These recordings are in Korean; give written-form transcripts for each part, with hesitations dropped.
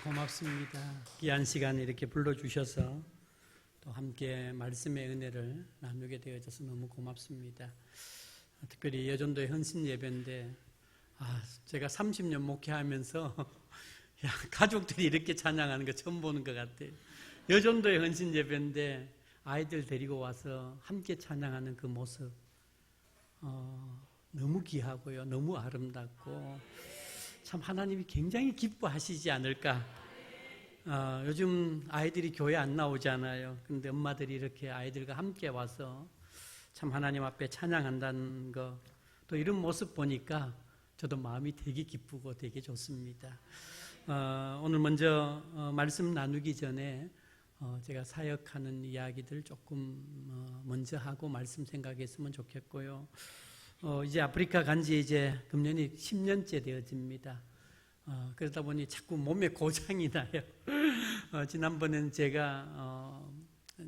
고맙습니다. 귀한 시간 이렇게 불러주셔서 또 함께 말씀의 은혜를 나누게 되어져서 너무 고맙습니다. 특별히 여전도의 헌신 예배인데 제가 30년 목회하면서 가족들이 이렇게 찬양하는 거 처음 보는 것 같아요. 여전도의 헌신 예배인데 아이들 데리고 와서 함께 찬양하는 그 모습 너무 귀하고요, 너무 아름답고 참 하나님이 굉장히 기뻐하시지 않을까. 요즘 아이들이 교회 안 나오잖아요. 그런데 엄마들이 이렇게 아이들과 함께 와서 참 하나님 앞에 찬양한다는 거, 또 이런 모습 보니까 저도 마음이 되게 기쁘고 되게 좋습니다. 오늘 먼저 말씀 나누기 전에 제가 사역하는 이야기들 조금 먼저 하고 말씀 생각했으면 좋겠고요. 이제 아프리카 간지 이제 금년이 10년째 되어집니다. 그러다 보니 자꾸 몸에 고장이 나요. 지난번엔 제가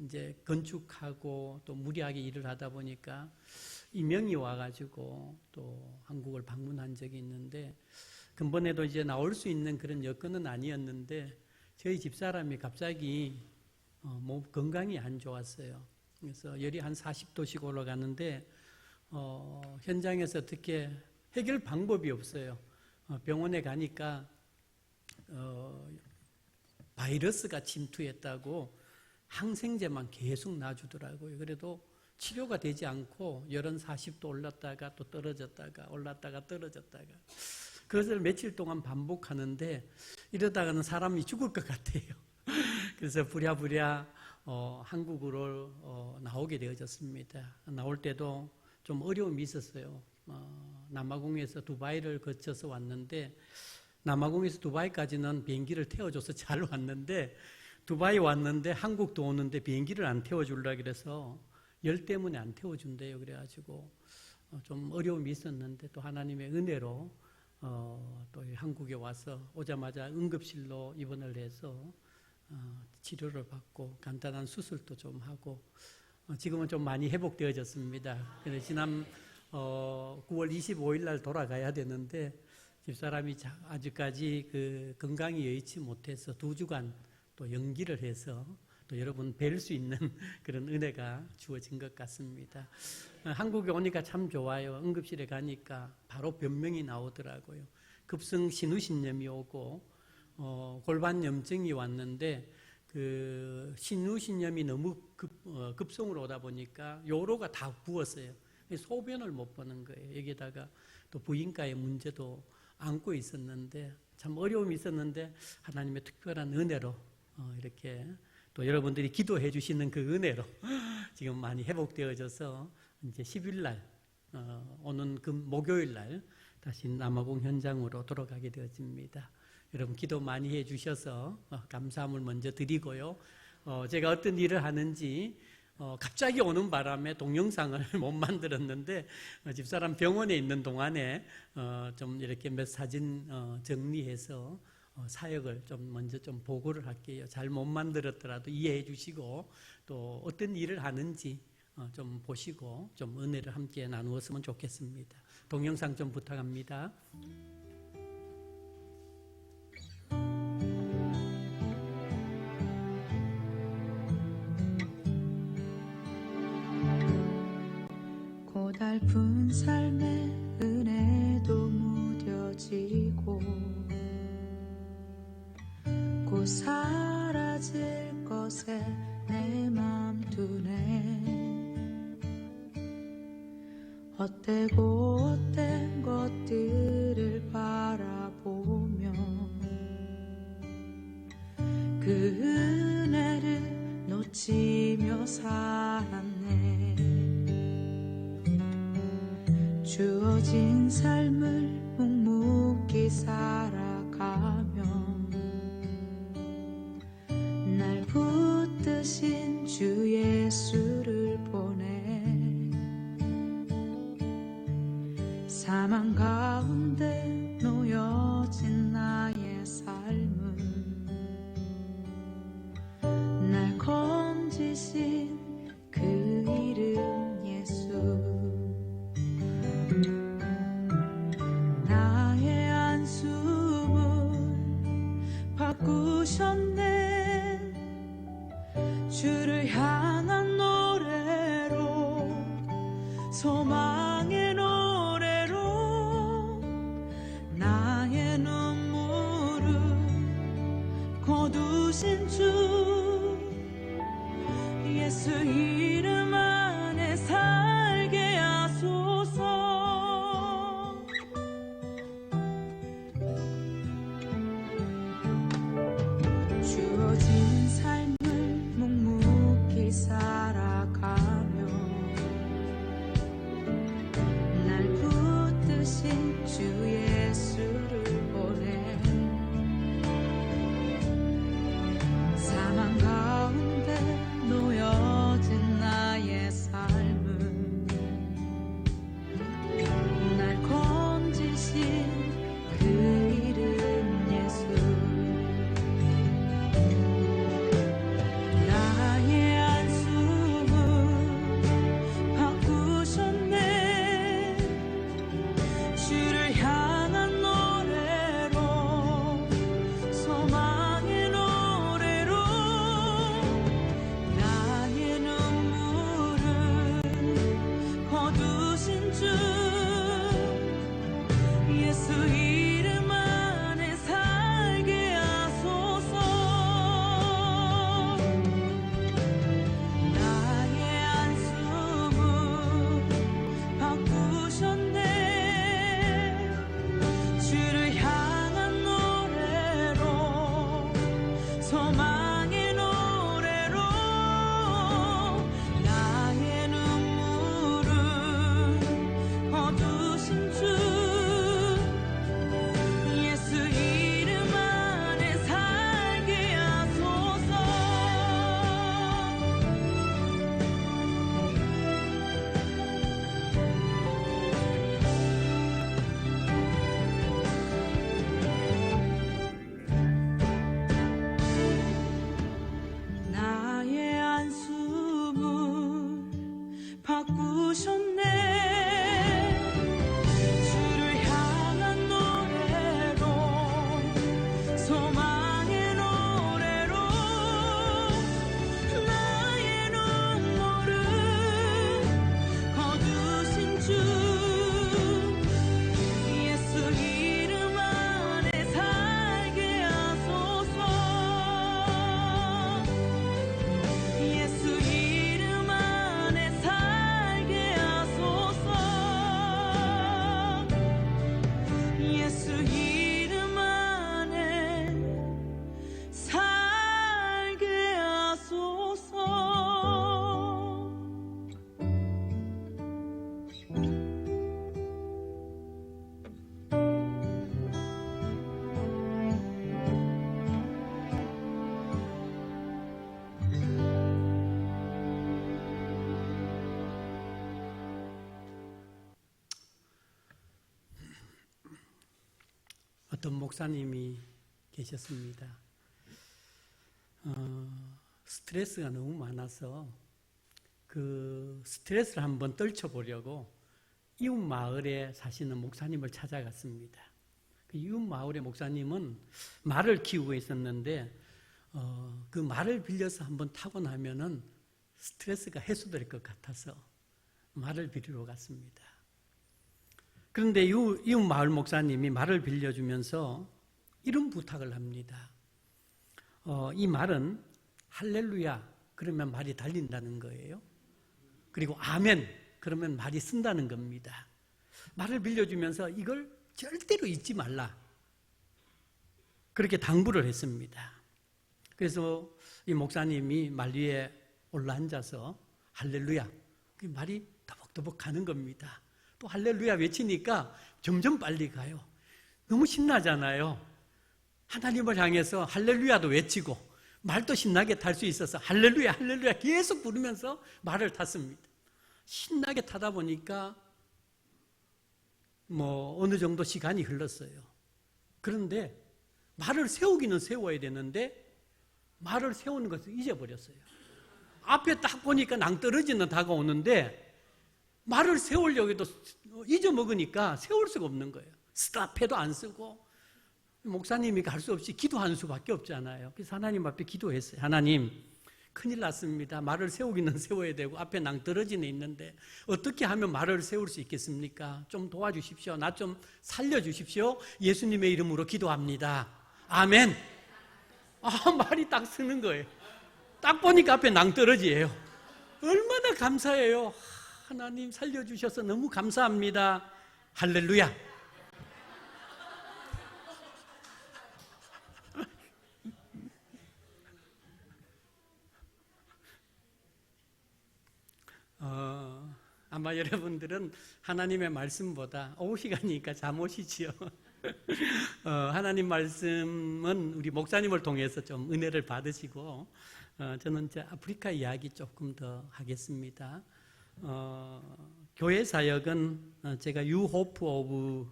이제 건축하고 또 무리하게 일을 하다 보니까 이명이 와가지고 또 한국을 방문한 적이 있는데, 근본에도 이제 나올 수 있는 그런 여건은 아니었는데 저희 집사람이 갑자기 몸 건강이 안 좋았어요. 그래서 열이 한 40도씩 올라가는데 현장에서 어떻게 해결 방법이 없어요. 병원에 가니까 바이러스가 침투했다고 항생제만 계속 놔주더라고요. 그래도 치료가 되지 않고 열은 40도 올랐다가 또 떨어졌다가 올랐다가 떨어졌다가 그것을 며칠 동안 반복하는데 이러다가는 사람이 죽을 것 같아요. 그래서 부랴부랴 한국으로 나오게 되어졌습니다. 나올 때도 좀 어려움이 있었어요. 남아공에서 두바이를 거쳐서 왔는데, 남아공에서 두바이까지는 비행기를 태워줘서 잘 왔는데, 두바이 왔는데 한국도 오는데 비행기를 안 태워주려고 그래서 열 때문에 안 태워준대요. 그래가지고 좀 어려움이 있었는데 또 하나님의 은혜로 또 한국에 와서 오자마자 응급실로 입원을 해서 치료를 받고 간단한 수술도 좀 하고 지금은 좀 많이 회복되어졌습니다. 그래서 지난 9월 25일 날 돌아가야 되는데 집사람이 아직까지 그 건강이 여의치 못해서 2주간 또 연기를 해서 또 여러분 뵐 수 있는 그런 은혜가 주어진 것 같습니다. 한국에 오니까 참 좋아요. 응급실에 가니까 바로 변명이 나오더라고요. 급성 신우신염이 오고 골반 염증이 왔는데 그 신우신염이 너무 급성으로 오다 보니까 요로가 다 부었어요. 소변을 못 보는 거예요. 여기다가 또 부인과의 문제도 안고 있었는데 참 어려움이 있었는데 하나님의 특별한 은혜로 이렇게 또 여러분들이 기도해 주시는 그 은혜로 지금 많이 회복되어져서 이제 10일 날 오는 목요일 날 다시 남아공 현장으로 돌아가게 되어집니다. 여러분 기도 많이 해 주셔서 감사함을 먼저 드리고요. 제가 어떤 일을 하는지 갑자기 오는 바람에 동영상을 못 만들었는데 집사람 병원에 있는 동안에 좀 이렇게 몇 사진 정리해서 사역을 좀 먼저 좀 보고를 할게요. 잘 못 만들었더라도 이해해 주시고 또 어떤 일을 하는지 좀 보시고 좀 은혜를 함께 나누었으면 좋겠습니다. 동영상 좀 부탁합니다. 고달픈 삶의 은혜도 무뎌지고 곧 사라질 것에 내 맘 두네. 헛되고 헛된 것들을 바라보며 그 은혜를 놓치며 살았네. 주어진 삶을 묵묵히 살아가며 날 붙드신 주 예수를 보내 사망 가운데 놓여진 나의 삶은 날 건지신 그 이름 예수. 나의 한숨을 바꾸셨네. 주를 향한 노래로, 소망의 노래로 나의 눈물을 거두신 주, 예수 이름 안에 살게 하소서. 주어진 삶을 묵묵히 살아가며 날 붙드신 주 예수를 보내 사망 가운데 놓여진 나의 삶은 날 건지신 그 이름 예수, 나의 안수를 바꾸셨네. 주를 향한 노래로, 소망의 노래로 나의 눈물을 거두신 주, 예수 이름 안에 살게 하소서. 나의 안수를 바꾸셨네. 주를 향한 노래로, 소망의 노래로 나의 눈물을 거두신 주, 예수 이름 안에 살게 하소서. 나의 안수를 바꾸셨네. 주를 향한 노래로, 소망의 노래로 나의 눈물을 거두신 주, 예수 이름 안에 살게 하소서. 예수 이름 안에 살게 하소서. 예수 이름 안에 살게 하소서. 어떤 목사님이 계셨습니다. 스트레스가 너무 많아서 그 스트레스를 한번 떨쳐보려고 이웃 마을에 사시는 목사님을 찾아갔습니다. 그 이웃 마을의 목사님은 말을 키우고 있었는데 그 말을 빌려서 한번 타고 나면은 스트레스가 해소될 것 같아서 말을 빌리러 갔습니다. 그런데 이웃 마을 목사님이 말을 빌려주면서 이런 부탁을 합니다. 이 말은 할렐루야 그러면 말이 달린다는 거예요. 그리고 아멘 그러면 말이 쓴다는 겁니다. 말을 빌려주면서 이걸 절대로 잊지 말라 그렇게 당부를 했습니다. 그래서 이 목사님이 말 위에 올라앉아서 할렐루야 그 말이 더벅더벅 가는 겁니다. 또 할렐루야 외치니까 점점 빨리 가요. 너무 신나잖아요. 하나님을 향해서 할렐루야도 외치고 말도 신나게 탈 수 있어서 할렐루야 할렐루야 계속 부르면서 말을 탔습니다. 신나게 타다 보니까 어느 정도 시간이 흘렀어요. 그런데 말을 세우기는 세워야 되는데 말을 세우는 것을 잊어버렸어요. 앞에 딱 보니까 낭떠러지는 다가오는데 말을 세우려고 해도 잊어먹으니까 세울 수가 없는 거예요. 스탑해도 안 쓰고 목사님이 갈 수 없이 기도하는 수밖에 없잖아요. 그래서 하나님 앞에 기도했어요. 하나님, 큰일 났습니다. 말을 세우기는 세워야 되고 앞에 낭떠러지는 있는데 어떻게 하면 말을 세울 수 있겠습니까? 좀 도와주십시오. 나 좀 살려주십시오. 예수님의 이름으로 기도합니다. 아멘. 말이 딱 쓰는 거예요. 딱 보니까 앞에 낭떠러지예요. 얼마나 감사해요. 하나님 살려주셔서 너무 감사합니다. 할렐루야. 아마 여러분들은 하나님의 말씀보다 오후 시간이니까 잠오시지요. 하나님 말씀은 우리 목사님을 통해서 좀 은혜를 받으시고, 저는 이제 아프리카 이야기 조금 더 하겠습니다. 교회 사역은 제가 유호프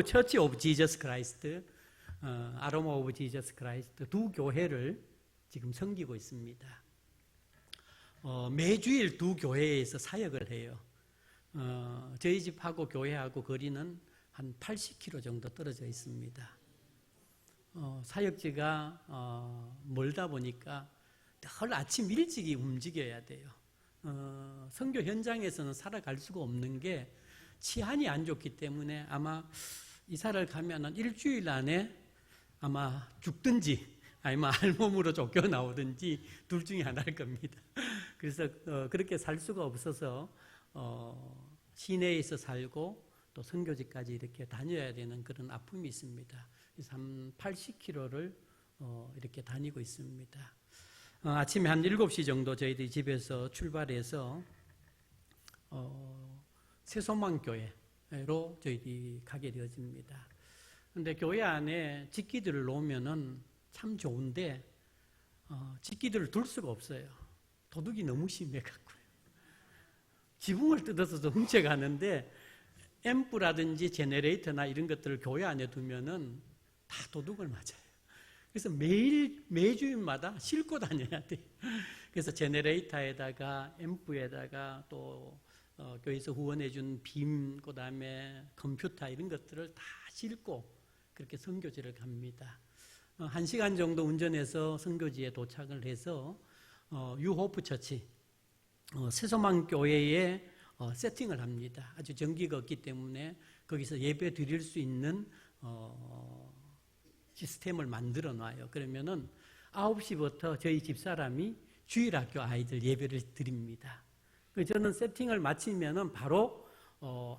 처치 오브 지저스 크라이스트, 아로마 오브 지저스 크라이스트 두 교회를 지금 섬기고 있습니다. 매주일 두 교회에서 사역을 해요. 저희 집하고 교회하고 거리는 한 80km 정도 떨어져 있습니다. 사역지가 멀다 보니까 늘 아침 일찍이 움직여야 돼요. 선교 현장에서는 살아갈 수가 없는 게 치안이 안 좋기 때문에 아마 이사를 가면은 일주일 안에 아마 죽든지 아니면 알몸으로 쫓겨나오든지 둘 중에 하나일 겁니다. 그래서 그렇게 살 수가 없어서 시내에서 살고 또 선교지까지 이렇게 다녀야 되는 그런 아픔이 있습니다. 그래서 한 80km를 이렇게 다니고 있습니다. 아침에 한 7시 정도 저희들이 집에서 출발해서 새소망교회로 저희들이 가게 되어집니다. 그런데 교회 안에 집기들을 놓으면은 참 좋은데 집기들을 둘 수가 없어요. 도둑이 너무 심해갖고요. 지붕을 뜯어서 훔쳐가는데 앰프라든지 제너레이터나 이런 것들을 교회 안에 두면은 다 도둑을 맞아요. 그래서 매주일마다 싣고 다녀야 돼요. 그래서 제너레이터에다가 앰프에다가 또 교회에서 후원해준 빔, 그 다음에 컴퓨터 이런 것들을 다 싣고 그렇게 선교지를 갑니다. 1시간 정도 운전해서 선교지에 도착을 해서 유호프 처치 새소망교회에 세팅을 합니다. 아주 전기가 없기 때문에 거기서 예배 드릴 수 있는 시스템을 만들어 놔요. 그러면은 9시부터 저희 집사람이 주일학교 아이들 예배를 드립니다. 저는 세팅을 마치면은 바로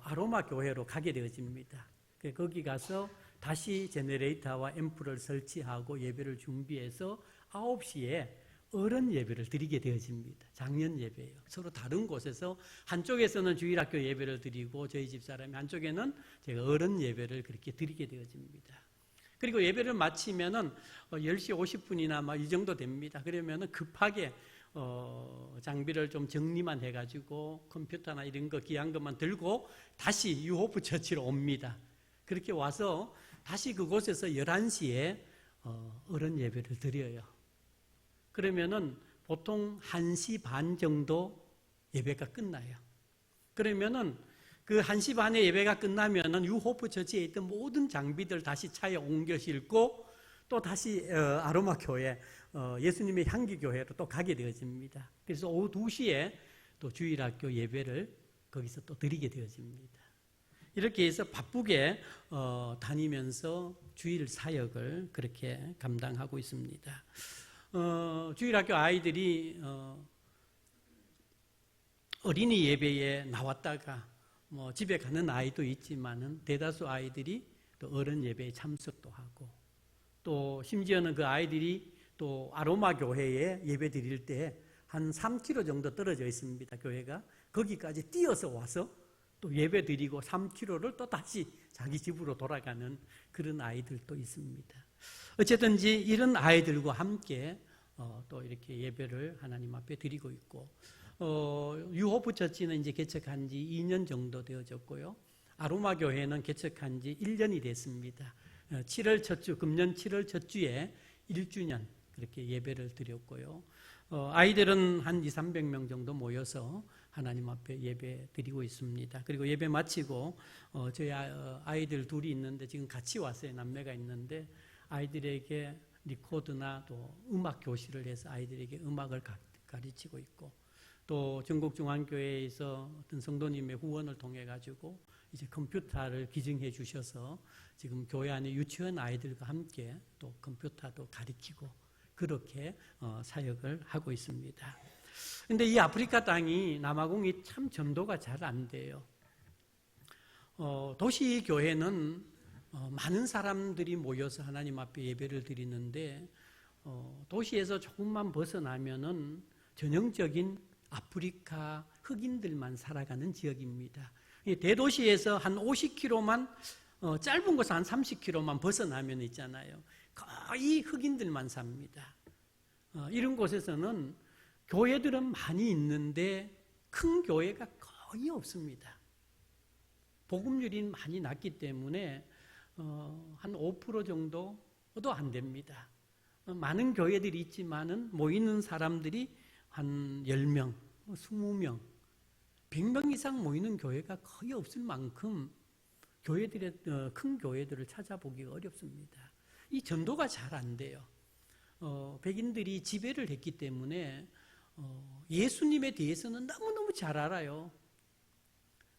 아로마 교회로 가게 되어집니다. 거기 가서 다시 제너레이터와 앰프를 설치하고 예배를 준비해서 9시에 어른 예배를 드리게 되어집니다. 장년 예배예요. 서로 다른 곳에서 한쪽에서는 주일학교 예배를 드리고 저희 집사람이 한쪽에는 제가 어른 예배를 그렇게 드리게 되어집니다. 그리고 예배를 마치면은 10시 50분이나 막 이 정도 됩니다. 그러면은 급하게 장비를 좀 정리만 해가지고 컴퓨터나 이런 거 귀한 것만 들고 다시 유호프 처치로 옵니다. 그렇게 와서 다시 그곳에서 11시에 어른 예배를 드려요. 그러면은 보통 1시 반 정도 예배가 끝나요. 그러면은 그 1시 반에 예배가 끝나면은 유호프 처치에 있던 모든 장비들 다시 차에 옮겨 싣고 또 다시 아로마 교회, 예수님의 향기 교회로 또 가게 되어집니다. 그래서 오후 2시에 또 주일학교 예배를 거기서 또 드리게 되어집니다. 이렇게 해서 바쁘게 다니면서 주일 사역을 그렇게 감당하고 있습니다. 주일학교 아이들이 어린이 예배에 나왔다가 뭐 집에 가는 아이도 있지만은 대다수 아이들이 또 어른 예배에 참석도 하고 또 심지어는 그 아이들이 또 아로마 교회에 예배 드릴 때 한 3km 정도 떨어져 있습니다. 교회가 거기까지 뛰어서 와서 또 예배 드리고 3km를 또 다시 자기 집으로 돌아가는 그런 아이들도 있습니다. 어쨌든지 이런 아이들과 함께 또 이렇게 예배를 하나님 앞에 드리고 있고 유호프 처치는 이제 개척한 지 2년 정도 되어졌고요. 아로마 교회는 개척한 지 1년이 됐습니다. 7월 첫 주, 금년 7월 첫 주에 1주년 그렇게 예배를 드렸고요. 아이들은 한 200~300명 정도 모여서 하나님 앞에 예배 드리고 있습니다. 그리고 예배 마치고 저희 아이들 둘이 있는데 지금 같이 왔어요. 남매가 있는데 아이들에게 리코더나 또 음악 교실을 해서 아이들에게 음악을 가르치고 있고, 또 전국중앙교회에서 어떤 성도님의 후원을 통해 가지고 이제 컴퓨터를 기증해 주셔서 지금 교회 안에 유치원 아이들과 함께 또 컴퓨터도 가르치고 그렇게 사역을 하고 있습니다. 근데 이 아프리카 땅이 남아공이 참 전도가 잘 안 돼요. 도시 교회는 많은 사람들이 모여서 하나님 앞에 예배를 드리는데 도시에서 조금만 벗어나면은 전형적인 아프리카 흑인들만 살아가는 지역입니다. 대도시에서 한 50km만 짧은 곳은 한 30km만 벗어나면 있잖아요. 거의 흑인들만 삽니다. 이런 곳에서는 교회들은 많이 있는데 큰 교회가 거의 없습니다. 복음률이 많이 낮기 때문에 한 5% 정도도 안 됩니다. 많은 교회들이 있지만은 모이는 사람들이 한 10명, 20명, 100명 이상 모이는 교회가 거의 없을 만큼 큰 교회들을 찾아보기가 어렵습니다. 이 전도가 잘 안 돼요. 백인들이 지배를 했기 때문에 예수님에 대해서는 너무너무 잘 알아요.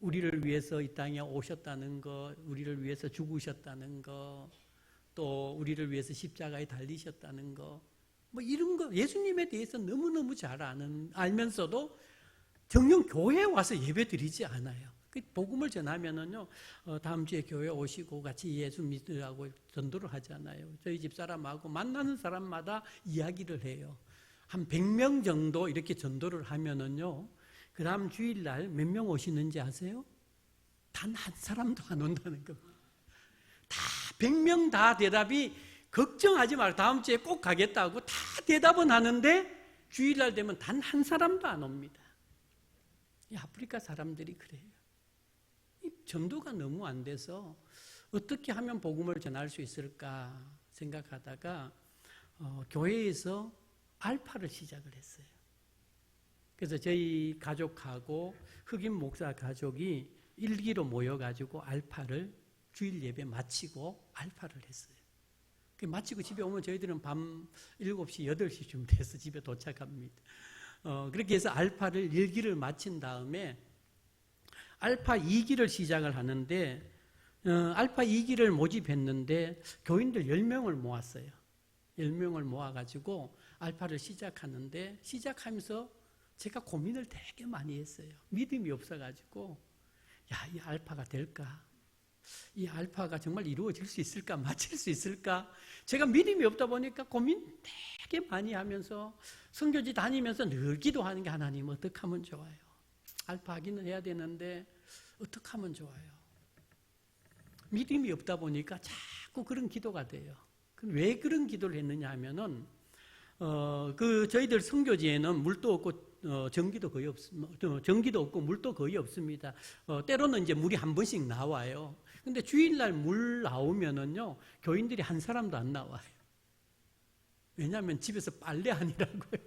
우리를 위해서 이 땅에 오셨다는 것, 우리를 위해서 죽으셨다는 것, 또 우리를 위해서 십자가에 달리셨다는 것, 뭐 이런 거 예수님에 대해서 너무너무 잘 알면서도 정녕 교회에 와서 예배 드리지 않아요. 복음을 전하면은요, 다음 주에 교회 오시고 같이 예수 믿으라고 전도를 하잖아요. 저희 집 사람하고 만나는 사람마다 이야기를 해요. 한 100명 정도 이렇게 전도를 하면은요, 그 다음 주일날 몇 명 오시는지 아세요? 단 한 사람도 안 온다는 겁니다. 다 100명 다 대답이 걱정하지 말고 다음 주에 꼭 가겠다고 다 대답은 하는데 주일날 되면 단 한 사람도 안 옵니다. 이 아프리카 사람들이 그래요. 이 전도가 너무 안 돼서 어떻게 하면 복음을 전할 수 있을까 생각하다가 교회에서 알파를 시작을 했어요. 그래서 저희 가족하고 흑인 목사 가족이 일기로 모여가지고 알파를 주일 예배 마치고 알파를 했어요. 마치고 집에 오면 저희들은 밤 7시, 8시쯤 돼서 집에 도착합니다. 그렇게 해서 알파를 1기를 마친 다음에 알파 2기를 시작을 하는데 알파 2기를 모집했는데 교인들 10명을 모았어요. 10명을 모아가지고 알파를 시작하는데 시작하면서 제가 고민을 되게 많이 했어요. 믿음이 없어가지고 이 알파가 될까? 이 알파가 정말 이루어질 수 있을까? 마칠 수 있을까? 제가 믿음이 없다 보니까 고민 되게 많이 하면서 선교지 다니면서 늘 기도하는 게 하나님 어떻게 하면 좋아요? 알파 하기는 해야 되는데 어떻게 하면 좋아요? 믿음이 없다 보니까 자꾸 그런 기도가 돼요. 왜 그런 기도를 했느냐 하면은 저희들 선교지에는 물도 없고 전기도 거의 전기도 없고 물도 거의 없습니다. 때로는 이제 물이 한 번씩 나와요. 근데 주일날 물 나오면은요, 교인들이 한 사람도 안 나와요. 왜냐하면 집에서 빨래하느라고요.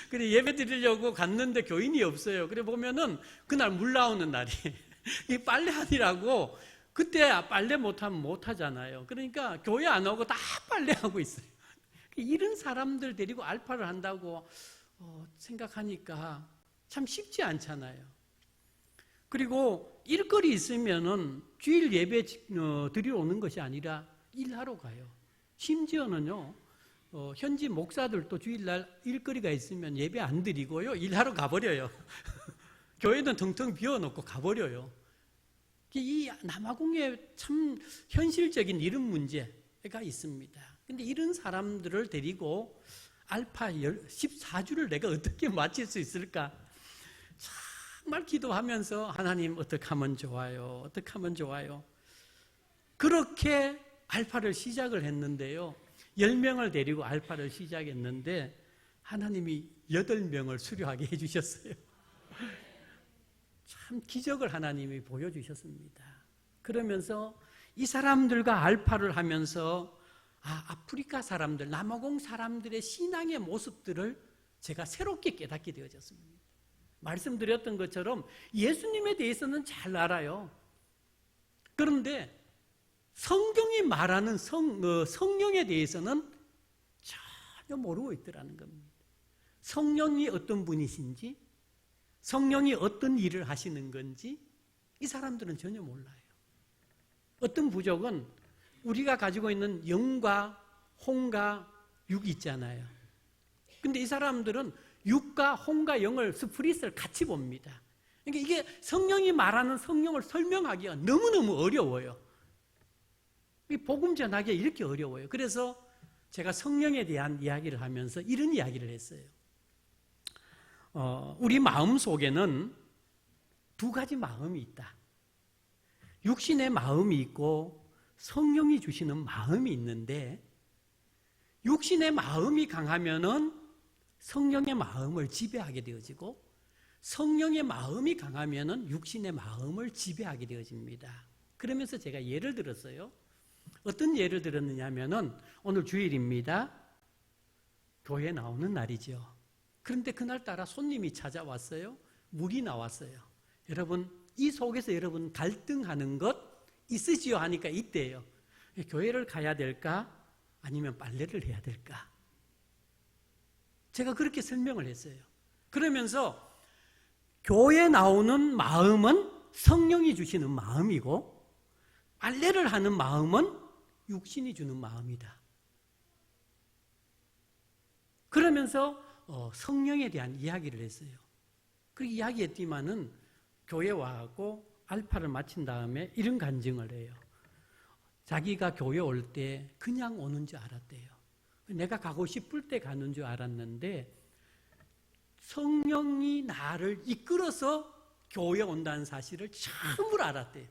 그래 예배 드리려고 갔는데 교인이 없어요. 그래 보면은 그날 물 나오는 날이 이 빨래하느라고 그때 빨래 못하면 못하잖아요. 그러니까 교회 안 오고 다 빨래하고 있어요. 이런 사람들 데리고 알파를 한다고 생각하니까 참 쉽지 않잖아요. 그리고 일거리 있으면은 주일 예배 드리러 오는 것이 아니라 일하러 가요. 심지어는요, 현지 목사들도 주일날 일거리가 있으면 예배 안 드리고요, 일하러 가버려요. 교회는 텅텅 비워놓고 가버려요. 이 남아공에 참 현실적인 이런 문제가 있습니다. 근데 이런 사람들을 데리고 알파 14주를 내가 어떻게 마칠 수 있을까? 정말 기도하면서 하나님 어떻게 하면 좋아요? 어떻게 하면 좋아요? 그렇게 알파를 시작을 했는데요. 10명을 데리고 알파를 시작했는데 하나님이 8명을 수료하게 해주셨어요. 참 기적을 하나님이 보여주셨습니다. 그러면서 이 사람들과 알파를 하면서 아프리카 사람들, 남아공 사람들의 신앙의 모습들을 제가 새롭게 깨닫게 되어졌습니다. 말씀드렸던 것처럼 예수님에 대해서는 잘 알아요. 그런데 성경이 말하는 성령에 대해서는 전혀 모르고 있더라는 겁니다. 성령이 어떤 분이신지, 성령이 어떤 일을 하시는 건지 이 사람들은 전혀 몰라요. 어떤 부족은 우리가 가지고 있는 영과 혼과 육이 있잖아요. 근데 이 사람들은 육과 혼과 영을 스프릿을 같이 봅니다. 그러니까 이게 성령이 말하는 성령을 설명하기가 너무너무 어려워요. 복음 전하기가 이렇게 어려워요. 그래서 제가 성령에 대한 이야기를 하면서 이런 이야기를 했어요. 우리 마음 속에는 두 가지 마음이 있다. 육신의 마음이 있고 성령이 주시는 마음이 있는데, 육신의 마음이 강하면은 성령의 마음을 지배하게 되어지고, 성령의 마음이 강하면은 육신의 마음을 지배하게 되어집니다. 그러면서 제가 예를 들었어요. 어떤 예를 들었느냐 하면은 오늘 주일입니다. 교회 나오는 날이죠. 그런데 그날따라 손님이 찾아왔어요. 물이 나왔어요. 여러분, 이 속에서 여러분 갈등하는 것 있으지요? 하니까 있대요. 교회를 가야 될까? 아니면 빨래를 해야 될까? 제가 그렇게 설명을 했어요. 그러면서 교회 나오는 마음은 성령이 주시는 마음이고, 빨래를 하는 마음은 육신이 주는 마음이다. 그러면서 성령에 대한 이야기를 했어요. 그렇게 이야기했지만은 교회 와갖고 알파를 마친 다음에 이런 간증을 해요. 자기가 교회 올 때 그냥 오는 줄 알았대요. 내가 가고 싶을 때 가는 줄 알았는데 성령이 나를 이끌어서 교회에 온다는 사실을 처음으로 알았대요.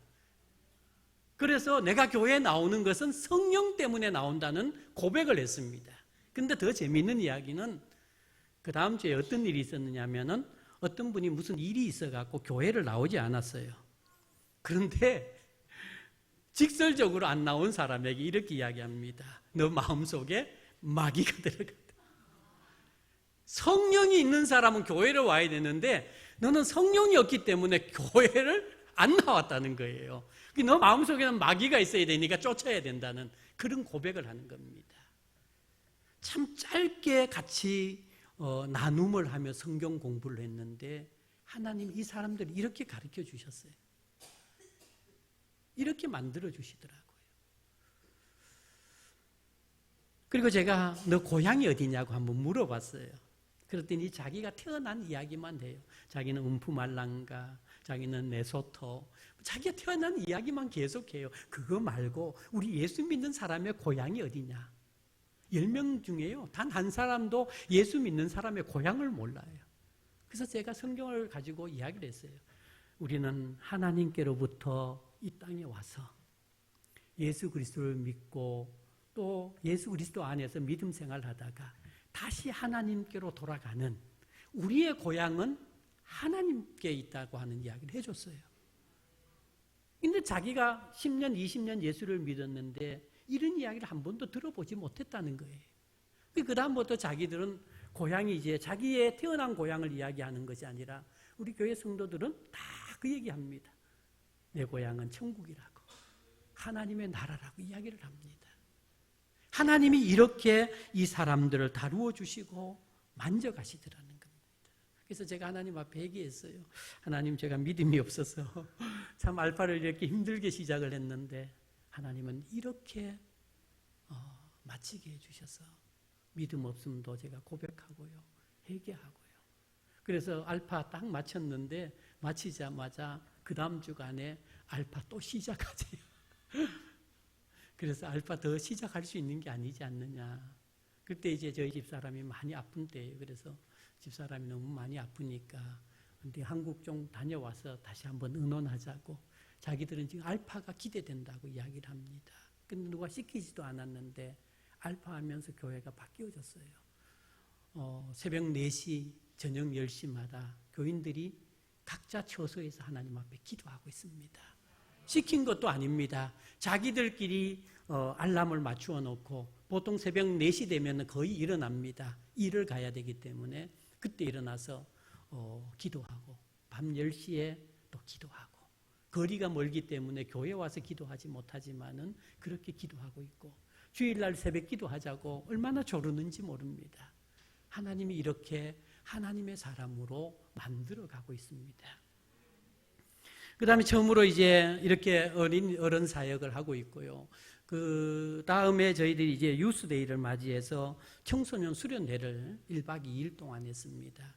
그래서 내가 교회에 나오는 것은 성령 때문에 나온다는 고백을 했습니다. 근데 더 재미있는 이야기는 그 다음 주에 어떤 일이 있었느냐 하면은 어떤 분이 무슨 일이 있어갖고 교회를 나오지 않았어요. 그런데 직설적으로 안 나온 사람에게 이렇게 이야기합니다. 너 마음속에 마귀가 들어갔다. 성령이 있는 사람은 교회를 와야 되는데 너는 성령이 없기 때문에 교회를 안 나왔다는 거예요. 너 마음속에는 마귀가 있어야 되니까 쫓아야 된다는 그런 고백을 하는 겁니다. 참 짧게 같이 나눔을 하며 성경 공부를 했는데 하나님 이 사람들을 이렇게 가르쳐 주셨어요. 이렇게 만들어 주시더라고요. 그리고 제가 너 고향이 어디냐고 한번 물어봤어요. 그랬더니 자기가 태어난 이야기만 해요. 자기는 음푸말랑가, 자기는 레소토, 자기가 태어난 이야기만 계속해요. 그거 말고 우리 예수 믿는 사람의 고향이 어디냐? 10명 중에요. 단 한 사람도 예수 믿는 사람의 고향을 몰라요. 그래서 제가 성경을 가지고 이야기를 했어요. 우리는 하나님께로부터 이 땅에 와서 예수 그리스도를 믿고 또 예수 그리스도 안에서 믿음 생활을 하다가 다시 하나님께로 돌아가는 우리의 고향은 하나님께 있다고 하는 이야기를 해줬어요. 근데 자기가 10년, 20년 예수를 믿었는데 이런 이야기를 한 번도 들어보지 못했다는 거예요. 그 다음부터 자기들은 고향이 이제 자기의 태어난 고향을 이야기하는 것이 아니라 우리 교회 성도들은 다 그 얘기합니다. 내 고향은 천국이라고, 하나님의 나라라고 이야기를 합니다. 하나님이 이렇게 이 사람들을 다루어 주시고 만져가시더라는 겁니다. 그래서 제가 하나님 앞에 얘기했어요. 하나님, 제가 믿음이 없어서 참 알파를 이렇게 힘들게 시작을 했는데 하나님은 이렇게 마치게 해주셔서 믿음 없음도 제가 고백하고요, 회개하고요. 그래서 알파 딱 마쳤는데 마치자마자 그 다음 주간에 알파 또 시작하세요. 그래서 알파 더 시작할 수 있는 게 아니지 않느냐. 그때 이제 저희 집사람이 많이 아픈 때예요. 그래서 집사람이 너무 많이 아프니까 근데 한국 좀 다녀와서 다시 한번 의논하자고. 자기들은 지금 알파가 기대된다고 이야기를 합니다. 근데 누가 시키지도 않았는데 알파 하면서 교회가 바뀌어졌어요. 새벽 4시, 저녁 10시마다 교인들이 각자 처소에서 하나님 앞에 기도하고 있습니다. 시킨 것도 아닙니다. 자기들끼리 알람을 맞추어 놓고 보통 새벽 4시 되면 거의 일어납니다. 일을 가야 되기 때문에 그때 일어나서 기도하고 밤 10시에 또 기도하고 거리가 멀기 때문에 교회 와서 기도하지 못하지만은 그렇게 기도하고 있고 주일날 새벽 기도하자고 얼마나 조르는지 모릅니다. 하나님이 이렇게 하나님의 사람으로 만들어가고 있습니다. 그 다음에 처음으로 이제 이렇게 어른 사역을 하고 있고요. 그 다음에 저희들이 이제 유스데이를 맞이해서 청소년 수련회를 1박 2일 동안 했습니다.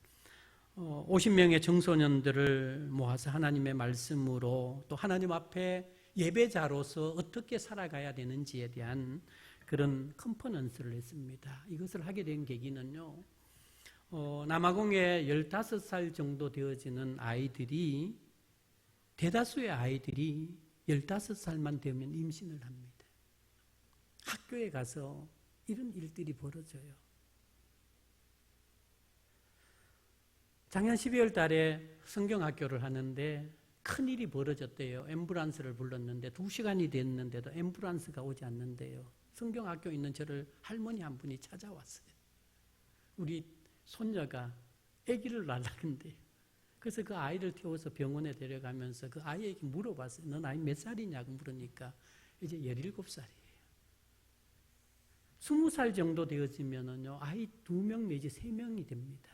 50명의 청소년들을 모아서 하나님의 말씀으로 또 하나님 앞에 예배자로서 어떻게 살아가야 되는지에 대한 그런 컨퍼런스를 했습니다. 이것을 하게 된 계기는요. 남아공에 15살 정도 되어지는 아이들이 대다수의 아이들이 15살만 되면 임신을 합니다. 학교에 가서 이런 일들이 벌어져요. 작년 12월 달에 성경학교를 하는데 큰일이 벌어졌대요. 앰뷸런스를 불렀는데 2시간이 됐는데도 앰뷸런스가 오지 않는데요. 성경학교에 있는 저를 할머니 한 분이 찾아왔어요. 우리 손녀가 아기를 낳았는데 그래서 그 아이를 태워서 병원에 데려가면서 그 아이에게 물어봤어요. 넌 아이 몇 살이냐고 물으니까 이제 17살이에요. 20살 정도 되어지면은요, 아이 2명 내지 3명이 됩니다.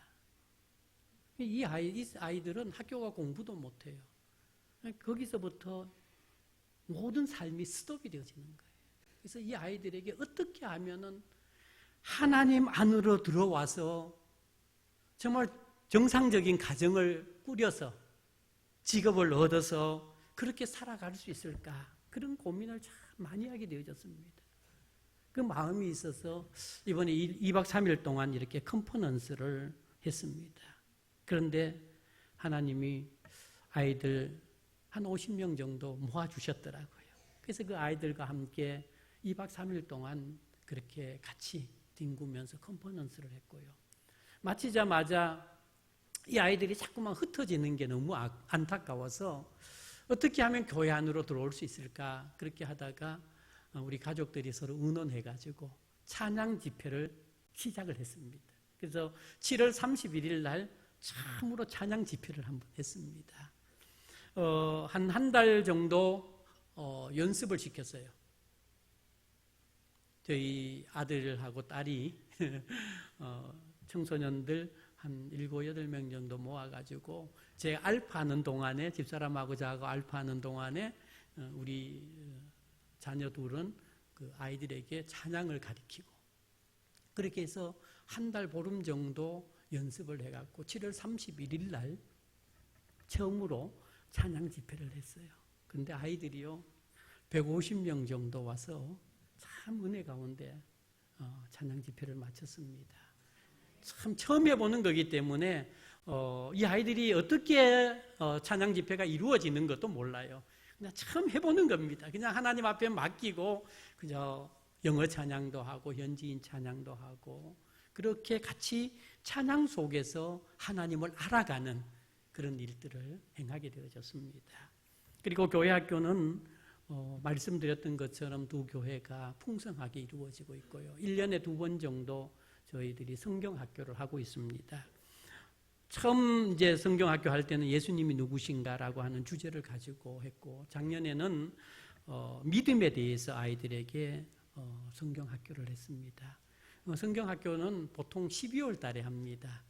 이 아이들은 학교가 공부도 못해요. 거기서부터 모든 삶이 스톱이 되어지는 거예요. 그래서 이 아이들에게 어떻게 하면은 하나님 안으로 들어와서 정말 정상적인 가정을 꾸려서 직업을 얻어서 그렇게 살아갈 수 있을까? 그런 고민을 참 많이 하게 되어졌습니다. 그 마음이 있어서 이번에 2박 3일 동안 이렇게 컨퍼런스를 했습니다. 그런데 하나님이 아이들 한 50명 정도 모아주셨더라고요. 그래서 그 아이들과 함께 2박 3일 동안 그렇게 같이 뒹구면서 컨퍼런스를 했고요. 마치자마자 이 아이들이 자꾸만 흩어지는 게 너무 안타까워서 어떻게 하면 교회 안으로 들어올 수 있을까 그렇게 하다가 우리 가족들이 서로 의논해가지고 찬양 집회를 시작을 했습니다. 그래서 7월 31일 날 참으로 찬양 집회를 한번 했습니다. 한 달 정도 연습을 시켰어요. 저희 아들하고 딸이 청소년들 한 7, 8명 정도 모아가지고 제 알파하는 동안에 집사람하고 저하고 알파하는 동안에 우리 자녀 둘은 그 아이들에게 찬양을 가르치고 그렇게 해서 한 달 보름 정도 연습을 해갖고 7월 31일 날 처음으로 찬양 집회를 했어요. 그런데 아이들이요 150명 정도 와서 참 은혜 가운데 찬양 집회를 마쳤습니다. 참 처음 해보는 거기 때문에 이 아이들이 어떻게 찬양 집회가 이루어지는 것도 몰라요. 그냥 처음 해보는 겁니다. 그냥 하나님 앞에 맡기고 그저 영어 찬양도 하고 현지인 찬양도 하고 그렇게 같이 찬양 속에서 하나님을 알아가는 그런 일들을 행하게 되어졌습니다. 그리고 교회 학교는 말씀드렸던 것처럼 두 교회가 풍성하게 이루어지고 있고요. 1년에 2번 정도 저희들이 성경학교를 하고 있습니다. 처음 이제 성경학교 할 때는 예수님이 누구신가라고 하는 주제를 가지고 했고 작년에는 믿음에 대해서 아이들에게 성경학교를 했습니다. 성경학교는 보통 12월 달에 합니다.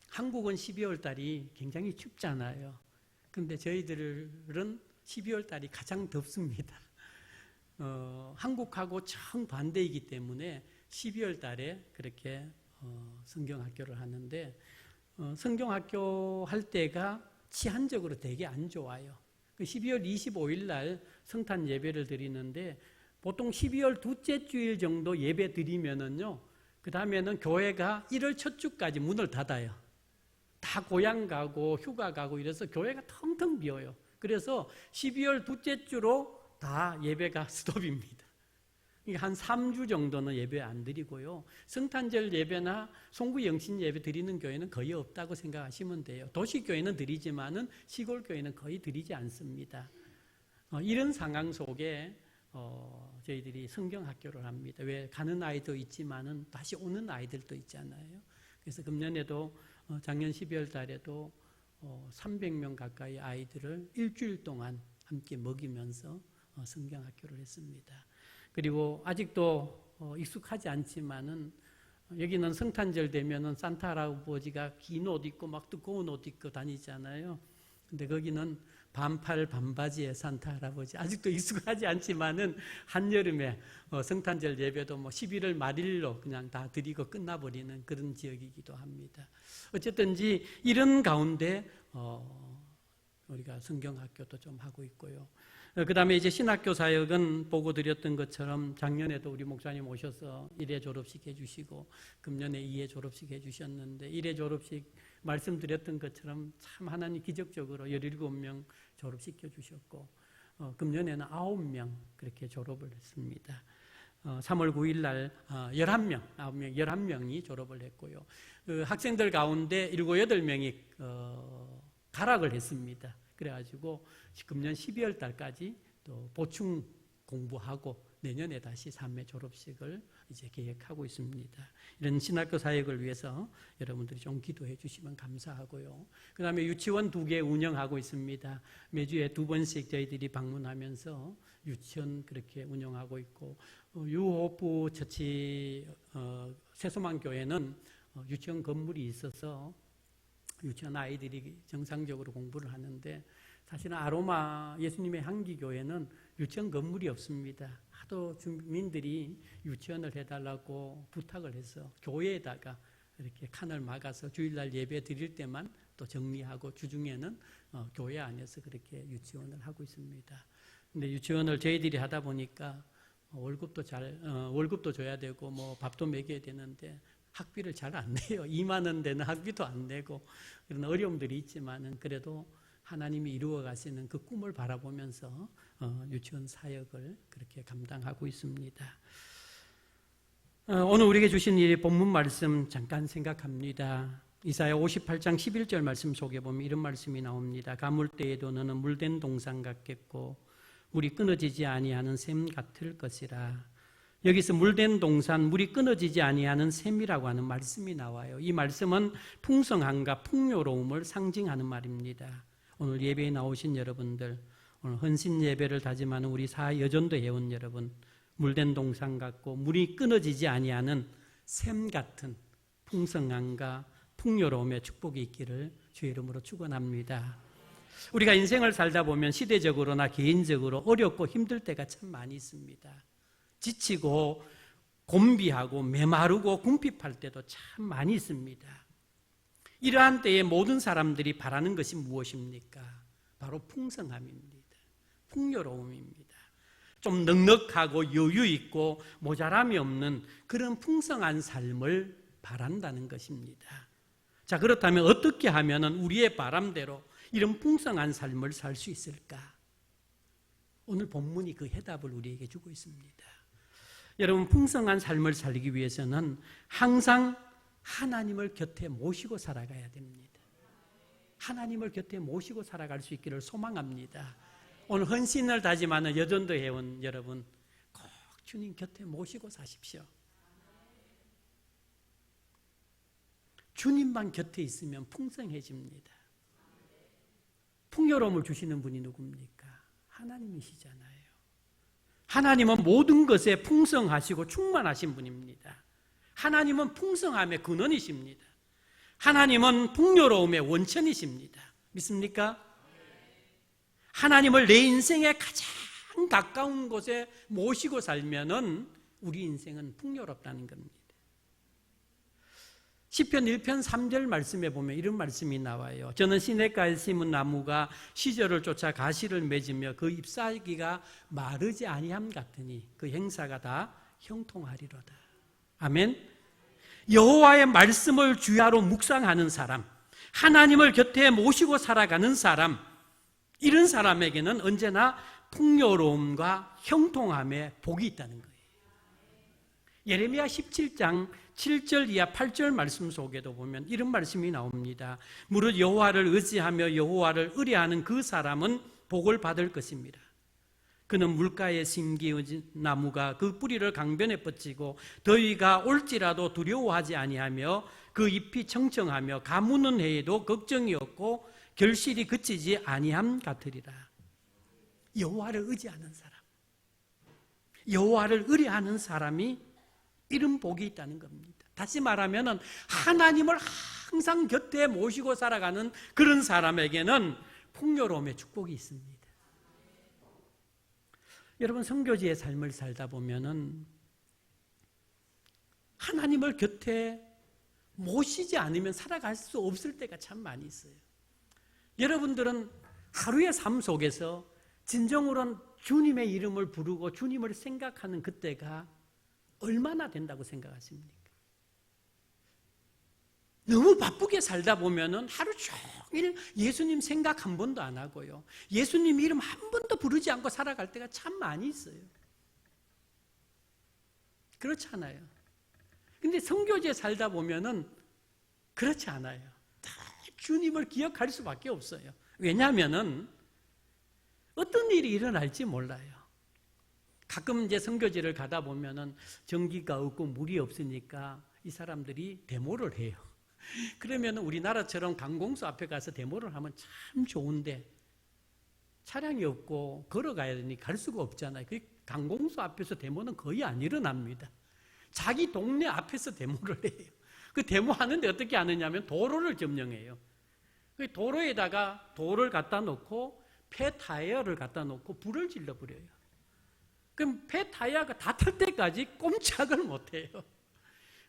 한국은 12월 달이 굉장히 춥잖아요. 그런데 저희들은 12월 달이 가장 덥습니다. 한국하고 정반대이기 때문에 12월 달에 그렇게 성경학교를 하는데 성경학교 할 때가 치안적으로 되게 안 좋아요. 12월 25일 날 성탄 예배를 드리는데 보통 12월 둘째 주일 정도 예배 드리면은요, 그 다음에는 교회가 1월 첫 주까지 문을 닫아요. 다 고향 가고 휴가 가고 이래서 교회가 텅텅 비어요. 그래서 12월 둘째 주로 다 예배가 스톱입니다. 한 3주 정도는 예배 안 드리고요. 성탄절 예배나 송구 영신 예배 드리는 교회는 거의 없다고 생각하시면 돼요. 도시교회는 드리지만은 시골교회는 거의 드리지 않습니다. 이런 상황 속에 저희들이 성경학교를 합니다. 왜 가는 아이도 있지만은 다시 오는 아이들도 있잖아요. 그래서 금년에도 작년 12월 달에도 300명 가까이 아이들을 일주일 동안 함께 먹이면서 성경학교를 했습니다. 그리고 아직도 익숙하지 않지만은 여기는 성탄절 되면은 산타 할아버지가 긴 옷 입고 막 두꺼운 옷 입고 다니잖아요. 근데 거기는 반팔 반바지에 산타 할아버지, 아직도 익숙하지 않지만은 한여름에 성탄절 예배도 11월 말일로 그냥 다 드리고 끝나버리는 그런 지역이기도 합니다. 어쨌든지 이런 가운데 우리가 성경학교도 좀 하고 있고요. 그 다음에 이제 신학교 사역은 보고 드렸던 것처럼 작년에도 우리 목사님 오셔서 1회 졸업식 해주시고 금년에 2회 졸업식 해주셨는데 1회 졸업식 말씀드렸던 것처럼 참 하나님 기적적으로 17명 졸업시켜 주셨고 금년에는 9명 그렇게 졸업을 했습니다. 3월 9일 날 11명이 졸업을 했고요. 학생들 가운데 7, 8명이 가락을 했습니다. 그래가지고 금년 12월 달까지 또 보충 공부하고 내년에 다시 3회 졸업식을 이제 계획하고 있습니다. 이런 신학교 사역을 위해서 여러분들이 좀 기도해 주시면 감사하고요. 그 다음에 유치원 2개 운영하고 있습니다. 매주에 2번씩 저희들이 방문하면서 유치원 그렇게 운영하고 있고 유호프 처치 세소망교회는 유치원 건물이 있어서 유치원 아이들이 정상적으로 공부를 하는데 사실은 아로마 예수님의 향기교회는 유치원 건물이 없습니다. 하도 주민들이 유치원을 해달라고 부탁을 해서 교회에다가 이렇게 칸을 막아서 주일날 예배 드릴 때만 또 정리하고 주중에는 교회 안에서 그렇게 유치원을 하고 있습니다. 근데 유치원을 저희들이 하다 보니까 월급도 줘야 되고 밥도 먹여야 되는데 학비를 잘 안 내요. 2만 원 되는 학비도 안 내고 그런 어려움들이 있지만은 그래도 하나님이 이루어 가시는 그 꿈을 바라보면서 유치원 사역을 그렇게 감당하고 있습니다. 오늘 우리에게 주신 이 본문 말씀 잠깐 생각합니다. 이사야 58장 11절 말씀 속에 보면 이런 말씀이 나옵니다. 가물 때에도 너는 물된 동산 같겠고 물이 끊어지지 아니하는 샘 같을 것이라. 여기서 물된 동산, 물이 끊어지지 아니하는 샘이라고 하는 말씀이 나와요. 이 말씀은 풍성함과 풍요로움을 상징하는 말입니다. 오늘 예배에 나오신 여러분들, 오늘 헌신 예배를 다짐하는 우리 사여전도 회원 여러분, 물된 동산 같고 물이 끊어지지 아니하는 샘 같은 풍성함과 풍요로움의 축복이 있기를 주의 이름으로 축원합니다. 우리가 인생을 살다 보면 시대적으로나 개인적으로 어렵고 힘들 때가 참 많이 있습니다. 지치고 곤비하고 메마르고 궁핍할 때도 참 많이 있습니다. 이러한 때에 모든 사람들이 바라는 것이 무엇입니까? 바로 풍성함입니다. 풍요로움입니다. 좀 넉넉하고 여유 있고 모자람이 없는 그런 풍성한 삶을 바란다는 것입니다. 자, 그렇다면 어떻게 하면 우리의 바람대로 이런 풍성한 삶을 살 수 있을까? 오늘 본문이 그 해답을 우리에게 주고 있습니다. 여러분, 풍성한 삶을 살기 위해서는 항상 하나님을 곁에 모시고 살아가야 됩니다. 하나님을 곁에 모시고 살아갈 수 있기를 소망합니다. 오늘 헌신을 다짐하는 여전도 회원 여러분, 꼭 주님 곁에 모시고 사십시오. 주님만 곁에 있으면 풍성해집니다. 풍요로움을 주시는 분이 누굽니까? 하나님이시잖아요. 하나님은 모든 것에 풍성하시고 충만하신 분입니다. 하나님은 풍성함의 근원이십니다. 하나님은 풍요로움의 원천이십니다. 믿습니까? 하나님을 내 인생의 가장 가까운 곳에 모시고 살면은 우리 인생은 풍요롭다는 겁니다. 시편 1편 3절 말씀에 보면 이런 말씀이 나와요. 저는 시냇가에 심은 나무가 시절을 쫓아 가시를 맺으며 그 잎사귀가 마르지 아니함 같으니 그 행사가 다 형통하리로다. 아멘. 여호와의 말씀을 주야로 묵상하는 사람, 하나님을 곁에 모시고 살아가는 사람, 이런 사람에게는 언제나 풍요로움과 형통함의 복이 있다는 거예요. 예레미야 17장 7절 이하 8절 말씀 속에도 보면 이런 말씀이 나옵니다. 무릇 여호와를 의지하며 여호와를 의뢰하는 그 사람은 복을 받을 것입니다. 그는 물가에 심기운 나무가 그 뿌리를 강변에 뻗치고 더위가 올지라도 두려워하지 아니하며 그 잎이 청청하며 가무는 해에도 걱정이 없고 결실이 그치지 아니함 같으리라. 여호와를 의지하는 사람, 여호와를 의뢰하는 사람이 이런 복이 있다는 겁니다. 다시 말하면 하나님을 항상 곁에 모시고 살아가는 그런 사람에게는 풍요로움의 축복이 있습니다. 여러분, 선교지의 삶을 살다 보면은 하나님을 곁에 모시지 않으면 살아갈 수 없을 때가 참 많이 있어요. 여러분들은 하루의 삶 속에서 진정으로 주님의 이름을 부르고 주님을 생각하는 그때가 얼마나 된다고 생각하십니까? 너무 바쁘게 살다 보면은 하루 종일 예수님 생각 한 번도 안 하고요. 예수님 이름 한 번도 부르지 않고 살아갈 때가 참 많이 있어요. 그렇지 않아요? 근데 선교지에 살다 보면은 그렇지 않아요. 다 주님을 기억할 수밖에 없어요. 왜냐하면은 어떤 일이 일어날지 몰라요. 가끔 이제 선교지를 가다 보면은 전기가 없고 물이 없으니까 이 사람들이 데모를 해요. 그러면 우리나라처럼 관공서 앞에 가서 데모를 하면 참 좋은데 차량이 없고 걸어가야 되니 갈 수가 없잖아요. 그 관공서 앞에서 데모는 거의 안 일어납니다. 자기 동네 앞에서 데모를 해요. 그 데모하는데 어떻게 하느냐면 도로를 점령해요. 그 도로에다가 돌을 갖다 놓고 폐 타이어를 갖다 놓고 불을 질러버려요. 그럼 폐 타이어가 다 탈 때까지 꼼짝을 못해요.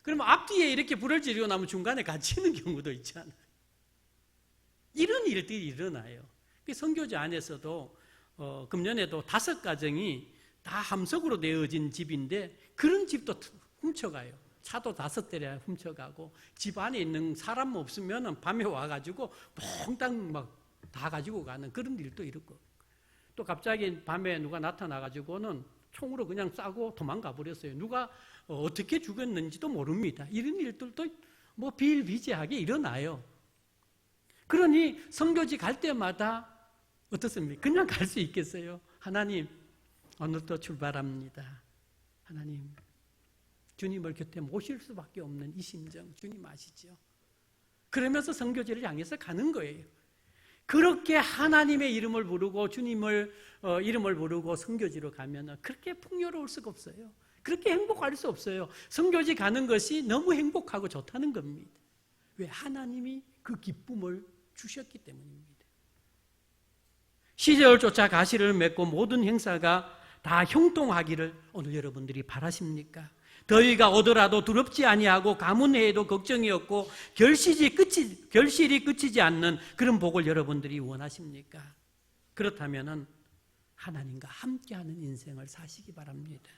그러면 앞뒤에 이렇게 불을 지르고 나면 중간에 갇히는 경우도 있잖아요. 이런 일들이 일어나요. 선교지 안에서도 금년에도 5가정이 다 함석으로 내어진 집인데 그런 집도 훔쳐가요. 차도 5대를 훔쳐가고 집 안에 있는 사람 없으면 밤에 와가지고 몽땅 막 다 가지고 가는 그런 일도 있고, 또 갑자기 밤에 누가 나타나가지고는 총으로 그냥 쏴고 도망가 버렸어요. 누가 어떻게 죽었는지도 모릅니다. 이런 일들도 뭐 비일비재하게 일어나요. 그러니 선교지 갈 때마다 어떻습니까? 그냥 갈 수 있겠어요? 하나님, 오늘도 출발합니다. 하나님, 주님을 곁에 모실 수밖에 없는 이 심정 주님 아시죠? 그러면서 선교지를 향해서 가는 거예요. 그렇게 하나님의 이름을 부르고 주님을 이름을 부르고 선교지로 가면 그렇게 풍요로울 수가 없어요. 그렇게 행복할 수 없어요. 선교지 가는 것이 너무 행복하고 좋다는 겁니다. 왜? 하나님이 그 기쁨을 주셨기 때문입니다. 시절을 쫓아 가시를 맺고 모든 행사가 다 형통하기를 오늘 여러분들이 바라십니까? 더위가 오더라도 두렵지 아니하고 가뭄해에도 걱정이 없고 결실이 끝이지 않는 그런 복을 여러분들이 원하십니까? 그렇다면 하나님과 함께하는 인생을 사시기 바랍니다.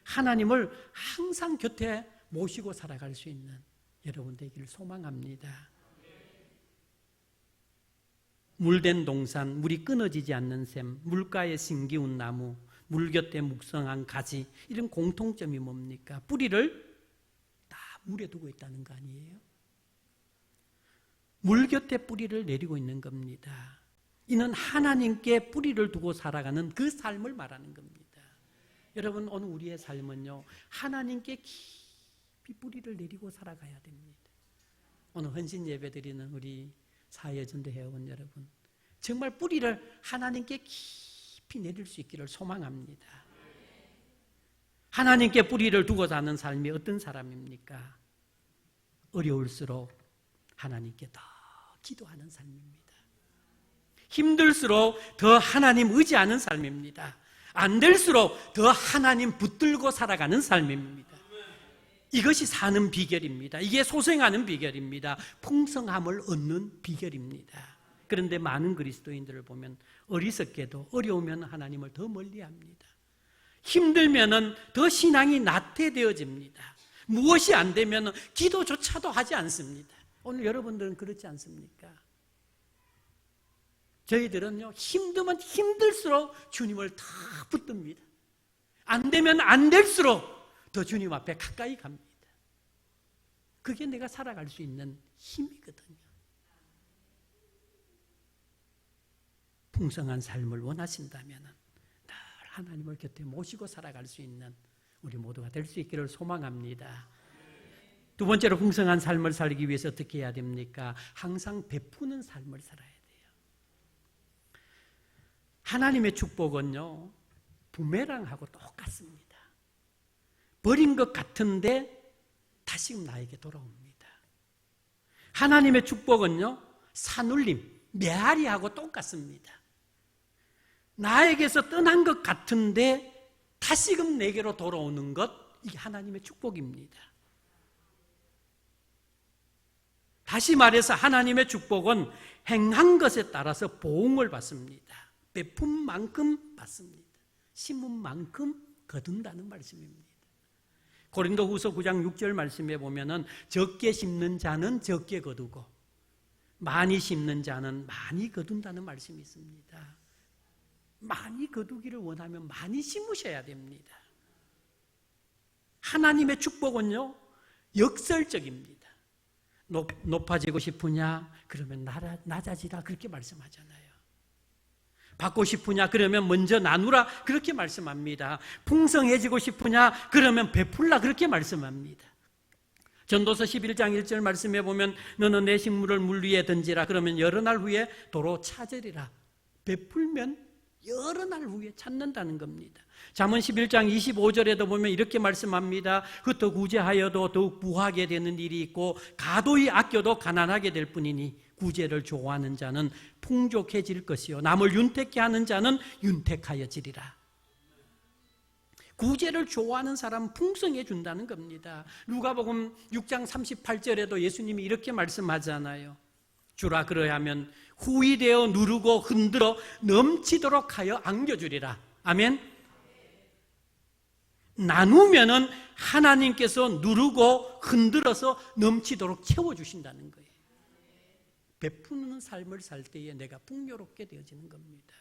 하나님을 항상 곁에 모시고 살아갈 수 있는 여러분 되기를 소망합니다. 물된 동산, 물이 끊어지지 않는 샘, 물가에 심기운 나무, 물 곁에 묵성한 가지, 이런 공통점이 뭡니까? 뿌리를 다 물에 두고 있다는 거 아니에요? 물 곁에 뿌리를 내리고 있는 겁니다. 이는 하나님께 뿌리를 두고 살아가는 그 삶을 말하는 겁니다. 여러분, 오늘 우리의 삶은요, 하나님께 깊이 뿌리를 내리고 살아가야 됩니다. 오늘 헌신 예배 드리는 우리 사회전도 회원 여러분, 정말 뿌리를 하나님께 깊이 내릴 수 있기를 소망합니다. 하나님께 뿌리를 두고 사는 삶이 어떤 사람입니까? 어려울수록 하나님께 더 기도하는 삶입니다. 힘들수록 더 하나님 의지하는 삶입니다. 안 될수록 더 하나님 붙들고 살아가는 삶입니다. 이것이 사는 비결입니다. 이게 소생하는 비결입니다. 풍성함을 얻는 비결입니다. 그런데 많은 그리스도인들을 보면 어리석게도 어려우면 하나님을 더 멀리합니다. 힘들면 더 신앙이 나태되어집니다. 무엇이 안 되면 기도조차도 하지 않습니다. 오늘 여러분들은 그렇지 않습니까? 저희들은요, 힘들면 힘들수록 주님을 더 붙듭니다. 안 되면 안 될수록 더 주님 앞에 가까이 갑니다. 그게 내가 살아갈 수 있는 힘이거든요. 풍성한 삶을 원하신다면 늘 하나님을 곁에 모시고 살아갈 수 있는 우리 모두가 될 수 있기를 소망합니다. 두 번째로 풍성한 삶을 살기 위해서 어떻게 해야 됩니까? 항상 베푸는 삶을 살아야 돼요. 하나님의 축복은요, 부메랑하고 똑같습니다. 버린 것 같은데 다시금 나에게 돌아옵니다. 하나님의 축복은요, 산울림, 메아리하고 똑같습니다. 나에게서 떠난 것 같은데 다시금 내게로 돌아오는 것, 이게 하나님의 축복입니다. 다시 말해서 하나님의 축복은 행한 것에 따라서 보응을 받습니다. 베푼 만큼 받습니다. 심은 만큼 거둔다는 말씀입니다. 고린도후서 9장 6절 말씀에 보면은 적게 심는 자는 적게 거두고 많이 심는 자는 많이 거둔다는 말씀이 있습니다. 많이 거두기를 원하면 많이 심으셔야 됩니다. 하나님의 축복은요, 역설적입니다. 높아지고 싶으냐? 그러면 낮아지라, 그렇게 말씀하잖아요. 받고 싶으냐? 그러면 먼저 나누라, 그렇게 말씀합니다. 풍성해지고 싶으냐? 그러면 베풀라, 그렇게 말씀합니다. 전도서 11장 1절 말씀에 보면 너는 내 식물을 물 위에 던지라, 그러면 여러 날 후에 도로 찾으리라. 베풀면 여러 날 후에 찾는다는 겁니다. 잠언 11장 25절에도 보면 이렇게 말씀합니다. 흩어 구제하여도 더욱 부하게 되는 일이 있고 가도히 아껴도 가난하게 될 뿐이니 구제를 좋아하는 자는 풍족해질 것이요 남을 윤택케 하는 자는 윤택하여지리라. 구제를 좋아하는 사람은 풍성해준다는 겁니다. 누가복음 6장 38절에도 예수님이 이렇게 말씀하잖아요. 주라 그러하면 후이되어 누르고 흔들어 넘치도록 하여 안겨주리라. 아멘. 나누면은 하나님께서 누르고 흔들어서 넘치도록 채워주신다는 거예요. 베푸는 삶을 살 때에 내가 풍요롭게 되어지는 겁니다.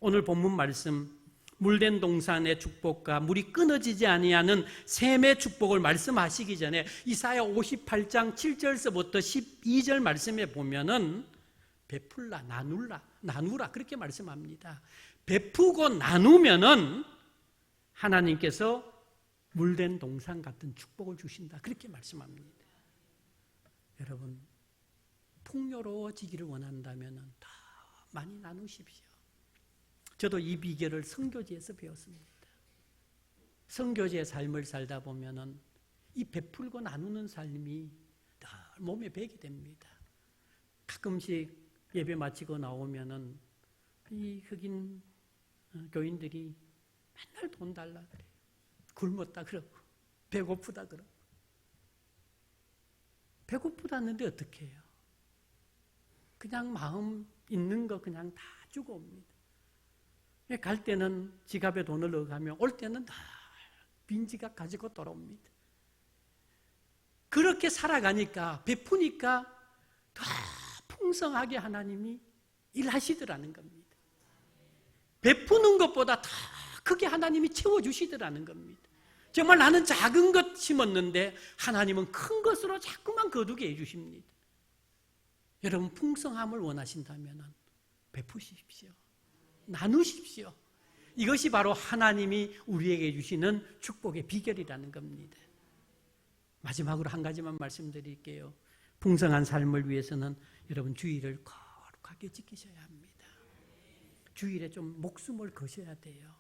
오늘 본문 말씀, 물된 동산의 축복과 물이 끊어지지 아니하는 샘의 축복을 말씀하시기 전에 이사야 58장 7절서부터 12절 말씀에 보면은 베풀라, 나누라 그렇게 말씀합니다. 베푸고 나누면은 하나님께서 물된 동산 같은 축복을 주신다, 그렇게 말씀합니다. 여러분, 풍요로워지기를 원한다면 더 많이 나누십시오. 저도 이 비결을 선교지에서 배웠습니다. 선교지의 삶을 살다 보면은 이 베풀고 나누는 삶이 늘 몸에 배게 됩니다. 가끔씩 예배 마치고 나오면은 이 흑인 교인들이 맨날 돈 달라 그래요. 굶었다 그러고 배고프다 그러고. 배고프다는데 어떻게 해요? 그냥 마음 있는 거 그냥 다 주고 옵니다. 갈 때는 지갑에 돈을 넣어가면 올 때는 다 빈 지갑 가지고 돌아옵니다. 그렇게 살아가니까, 베푸니까 더 풍성하게 하나님이 일하시더라는 겁니다. 베푸는 것보다 더 크게 하나님이 채워주시더라는 겁니다. 정말 나는 작은 것 심었는데 하나님은 큰 것으로 자꾸만 거두게 해주십니다. 여러분, 풍성함을 원하신다면 베푸십시오. 나누십시오. 이것이 바로 하나님이 우리에게 주시는 축복의 비결이라는 겁니다. 마지막으로 한 가지만 말씀드릴게요. 풍성한 삶을 위해서는 여러분 주의를 거룩하게 지키셔야 합니다. 주일에 좀 목숨을 거셔야 돼요.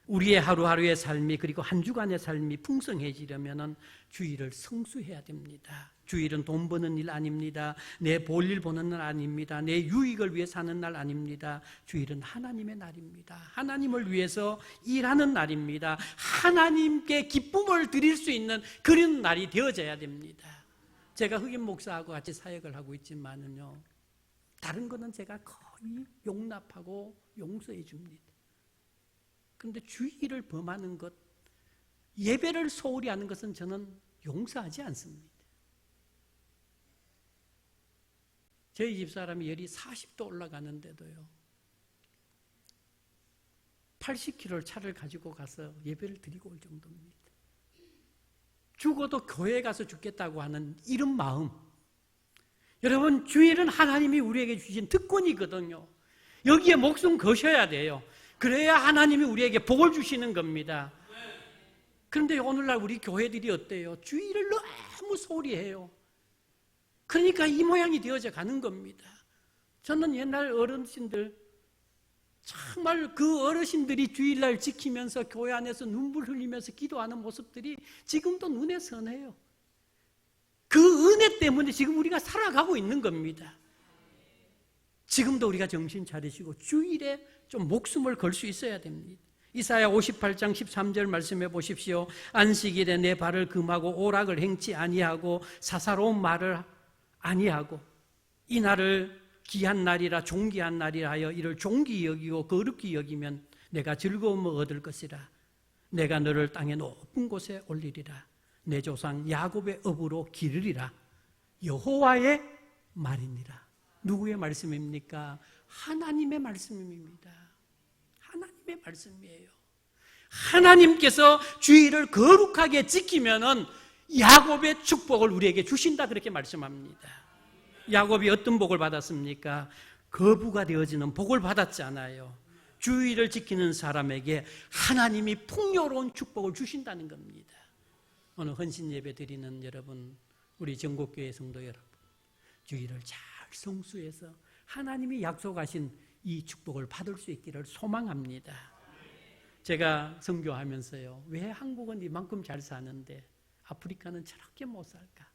우리의 하루하루의 삶이, 그리고 한 주간의 삶이 풍성해지려면 주일을 성수해야 됩니다. 주일은 돈 버는 일 아닙니다. 내 볼일 보는 날 아닙니다. 내 유익을 위해 사는 날 아닙니다. 주일은 하나님의 날입니다. 하나님을 위해서 일하는 날입니다. 하나님께 기쁨을 드릴 수 있는 그런 날이 되어져야 됩니다. 제가 흑인 목사하고 같이 사역을 하고 있지만은요, 다른 거는 제가 거의 용납하고 용서해 줍니다. 그런데 주일을 범하는 것, 예배를 소홀히 하는 것은 저는 용서하지 않습니다. 저희 집사람이 열이 40도 올라가는데도요, 80km 차를 가지고 가서 예배를 드리고 올 정도입니다. 죽어도 교회 가서 죽겠다고 하는 이런 마음. 여러분, 주일은 하나님이 우리에게 주신 특권이거든요. 여기에 목숨 거셔야 돼요. 그래야 하나님이 우리에게 복을 주시는 겁니다. 그런데 오늘날 우리 교회들이 어때요? 주일을 너무 소홀히 해요. 그러니까 이 모양이 되어져 가는 겁니다. 저는 옛날 어르신들, 정말 그 어르신들이 주일날 지키면서 교회 안에서 눈물 흘리면서 기도하는 모습들이 지금도 눈에 선해요. 그 은혜 때문에 지금 우리가 살아가고 있는 겁니다. 지금도 우리가 정신 차리시고 주일에 좀 목숨을 걸 수 있어야 됩니다. 이사야 58장 13절 말씀해 보십시오. 안식일에 내 발을 금하고 오락을 행치 아니하고 사사로운 말을 아니하고 이 날을 귀한 날이라 존귀한 날이라 하여 이를 존귀 여기고 거룩히 여기면 내가 즐거움을 얻을 것이라. 내가 너를 땅의 높은 곳에 올리리라. 내 조상 야곱의 업으로 기르리라. 여호와의 말이니라. 누구의 말씀입니까? 하나님의 말씀입니다. 하나님의 말씀이에요. 하나님께서 주일을 거룩하게 지키면은 야곱의 축복을 우리에게 주신다 그렇게 말씀합니다. 야곱이 어떤 복을 받았습니까? 거부가 되어지는 복을 받았잖아요. 주일을 지키는 사람에게 하나님이 풍요로운 축복을 주신다는 겁니다. 오늘 헌신 예배 드리는 여러분, 우리 전국교회 성도 여러분, 주일을 잘 성수해서 하나님이 약속하신 이 축복을 받을 수 있기를 소망합니다. 제가 선교하면서요, 왜 한국은 이만큼 잘 사는데 아프리카는 저렇게 못 살까?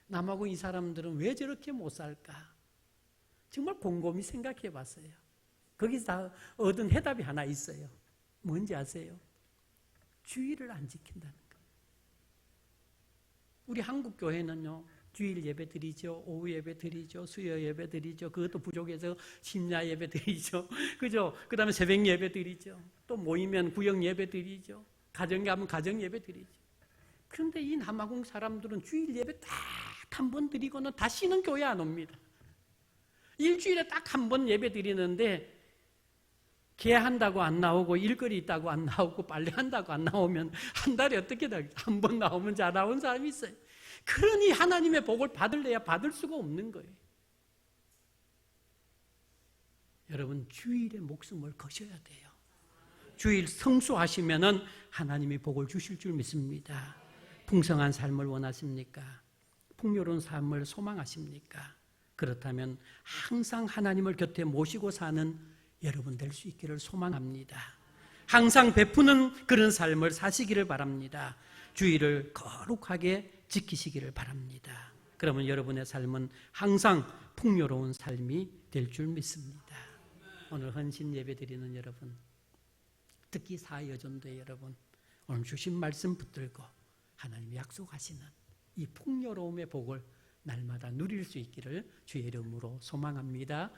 남하고 이 사람들은 왜 저렇게 못 살까? 정말 곰곰이 생각해 봤어요. 거기서 다 얻은 해답이 하나 있어요. 뭔지 아세요? 주일을 안 지킨다는 거예요. 우리 한국 교회는요, 주일 예배 드리죠, 오후 예배 드리죠, 수요 예배 드리죠, 그것도 부족해서 심야 예배 드리죠, 그죠? 그 다음에 새벽 예배 드리죠, 또 모이면 구역 예배 드리죠, 가정 가면 가정 예배 드리죠. 그런데 이 남아공 사람들은 주일 예배 딱 한 번 드리고는 다시는 교회 안 옵니다. 일주일에 딱 한 번 예배 드리는데 개한다고 안 나오고 일거리 있다고 안 나오고 빨래한다고 안 나오면 한 달에 어떻게 한 번 나오면 잘 나온 사람이 있어요. 그러니 하나님의 복을 받을래야 받을 수가 없는 거예요. 여러분, 주일에 목숨을 거셔야 돼요. 주일 성수하시면은 하나님이 복을 주실 줄 믿습니다. 풍성한 삶을 원하십니까? 풍요로운 삶을 소망하십니까? 그렇다면 항상 하나님을 곁에 모시고 사는 여러분 될 수 있기를 소망합니다. 항상 베푸는 그런 삶을 사시기를 바랍니다. 주일을 거룩하게 지키시기를 바랍니다. 그러면 여러분의 삶은 항상 풍요로운 삶이 될 줄 믿습니다. 오늘 헌신 예배 드리는 여러분, 특히 사여전도의 여러분, 오늘 주신 말씀 붙들고 하나님이 약속하시는 이 풍요로움의 복을 날마다 누릴 수 있기를 주의 이름으로 소망합니다.